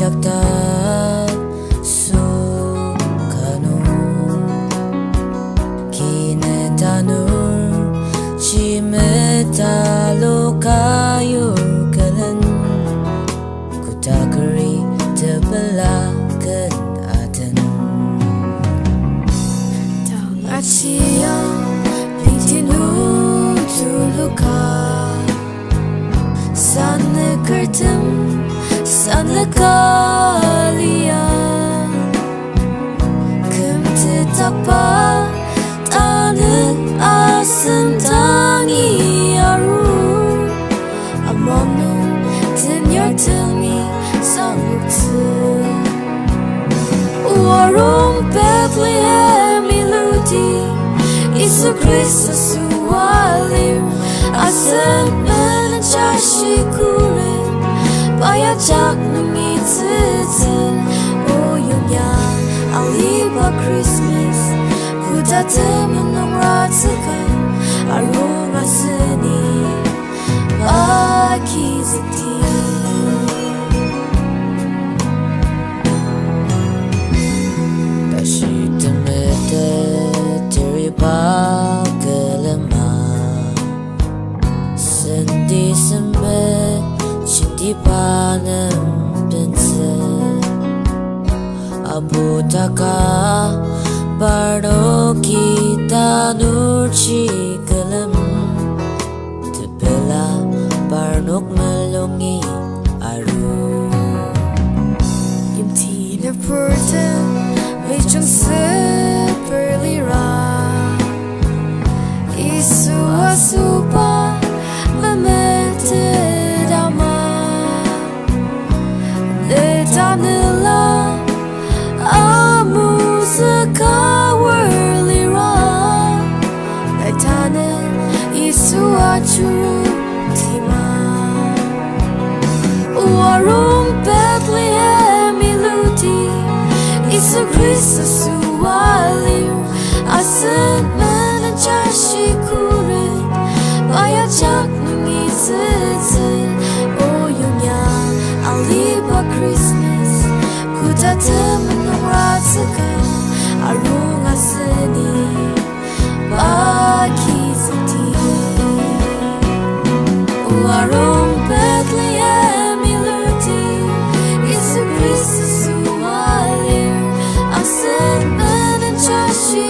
Shakta Sukanu Kinetanur Chimetalokayo Kalan Kutakari Tebelakan Atan Asia Pitinu Tuluka Sana Kertem Sana Kalian Kumte Tapa Tanah Asan Tangi Aru Amono Tinyar Tumi Sangutsu Warung Bethlehem Iludi Isu Kristus Suwalir Asan Mencashi Kure Bayajak Nungi Tzitzin Oyunya Aliba Christmas Kudate Menong Ratsakan Arung Asini Bakiziti Tashitamete Teriba Kelema Sendi Sembe Shindi Panam Bense Abu Taka Barno Kita Nurchi Kalam Tebela Barnok Melongi Aru Yumtina Purten Vichung Seperlira Isu Asupa Mamete Dama Letanila Amusaka Whirlira Letane Isu Achuru Tima Warung Bethlehem Iludi Isu Kristus Suwalir Asan Mencashi Kure Bayajak Nungi Tzitzin Oyunya Aliba Christmas Kudate Menong Ratsakan Arung Asini Bakiziti Warung Bethlehem Iludi Isu Kristus Suwalir Asan Mencashi